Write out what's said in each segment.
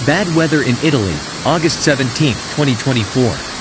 Bad weather in Italy, August 17, 2024.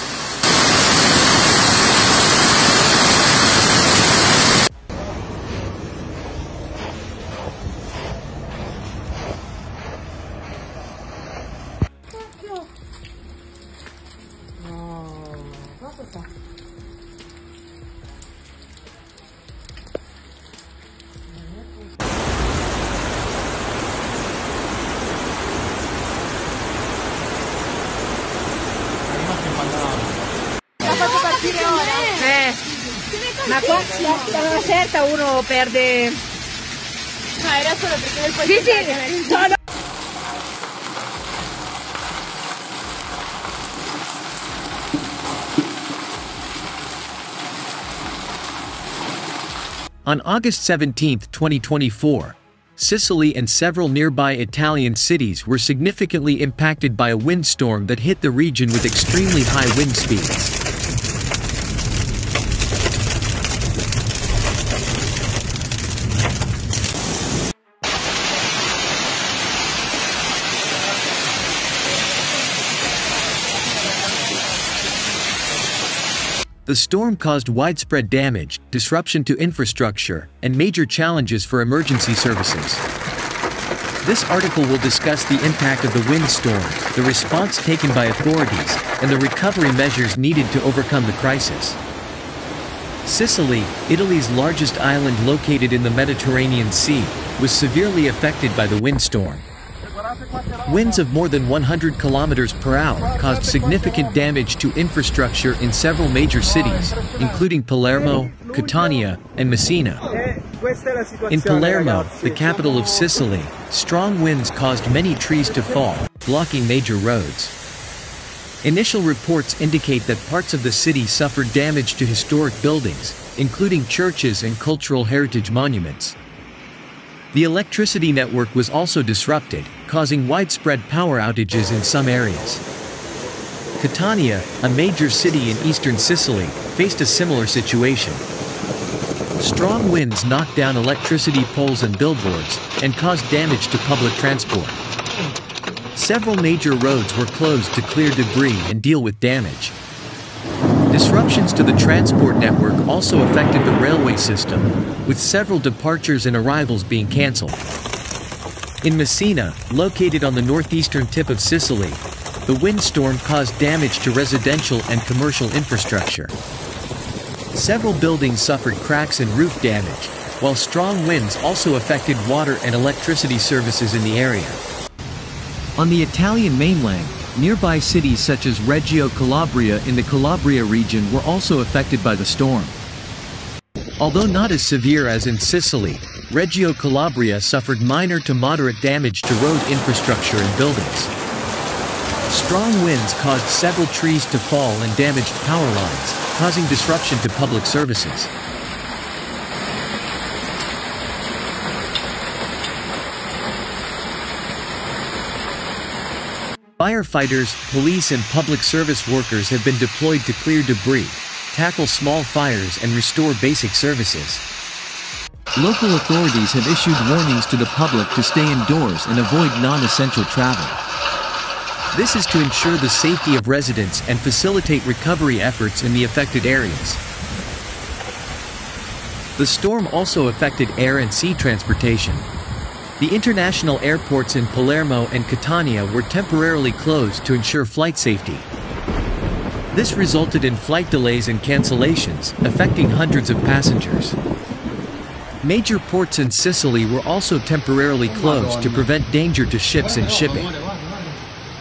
Ma qua da una certa uno perde. No, era solo perché nel Sì, sì, no, no. On August 17, 2024, Sicily and several nearby Italian cities were significantly impacted by a windstorm that hit the region with extremely high wind speeds. The storm caused widespread damage, disruption to infrastructure, and major challenges for emergency services. This article will discuss the impact of the windstorm, the response taken by authorities, and the recovery measures needed to overcome the crisis. Sicily, Italy's largest island located in the Mediterranean Sea, was severely affected by the windstorm. Winds of more than 100 kilometers per hour caused significant damage to infrastructure in several major cities, including Palermo, Catania, and Messina. In Palermo, the capital of Sicily, strong winds caused many trees to fall, blocking major roads. Initial reports indicate that parts of the city suffered damage to historic buildings, including churches and cultural heritage monuments. The electricity network was also disrupted, causing widespread power outages in some areas. Catania, a major city in eastern Sicily, faced a similar situation. Strong winds knocked down electricity poles and billboards, and caused damage to public transport. Several major roads were closed to clear debris and deal with damage. Disruptions to the transport network also affected the railway system, with several departures and arrivals being cancelled. In Messina, located on the northeastern tip of Sicily, the windstorm caused damage to residential and commercial infrastructure. Several buildings suffered cracks and roof damage, while strong winds also affected water and electricity services in the area. On the Italian mainland, nearby cities such as Reggio Calabria in the Calabria region were also affected by the storm. Although not as severe as in Sicily, Reggio Calabria suffered minor to moderate damage to road infrastructure and buildings. Strong winds caused several trees to fall and damaged power lines, causing disruption to public services. Firefighters, police and public service workers have been deployed to clear debris, tackle small fires and restore basic services. Local authorities have issued warnings to the public to stay indoors and avoid non-essential travel. This is to ensure the safety of residents and facilitate recovery efforts in the affected areas. The storm also affected air and sea transportation. The international airports in Palermo and Catania were temporarily closed to ensure flight safety. This resulted in flight delays and cancellations, affecting hundreds of passengers. Major ports in Sicily were also temporarily closed to prevent danger to ships and shipping.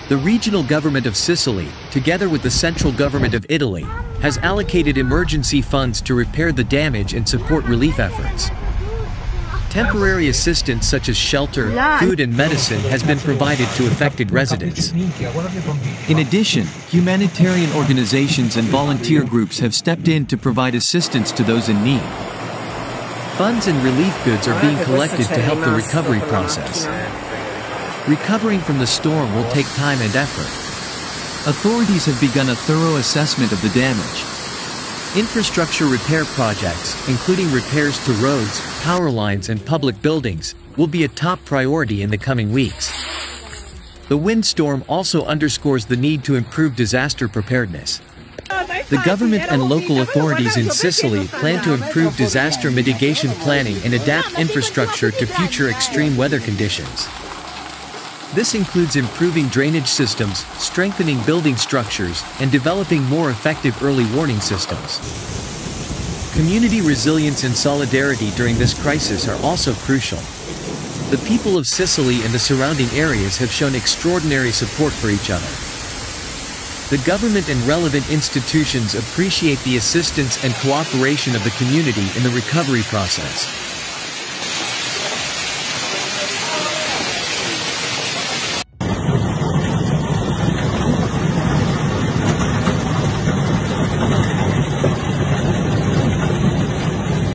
The regional government of Sicily, together with the central government of Italy, has allocated emergency funds to repair the damage and support relief efforts. Temporary assistance such as shelter, food and medicine has been provided to affected residents. In addition, humanitarian organizations and volunteer groups have stepped in to provide assistance to those in need. Funds and relief goods are being collected to help the recovery process. Recovering from the storm will take time and effort. Authorities have begun a thorough assessment of the damage. Infrastructure repair projects, including repairs to roads, power lines and public buildings, will be a top priority in the coming weeks. The windstorm also underscores the need to improve disaster preparedness. The government and local authorities in Sicily plan to improve disaster mitigation planning and adapt infrastructure to future extreme weather conditions. This includes improving drainage systems, strengthening building structures, and developing more effective early warning systems. Community resilience and solidarity during this crisis are also crucial. The people of Sicily and the surrounding areas have shown extraordinary support for each other. The government and relevant institutions appreciate the assistance and cooperation of the community in the recovery process.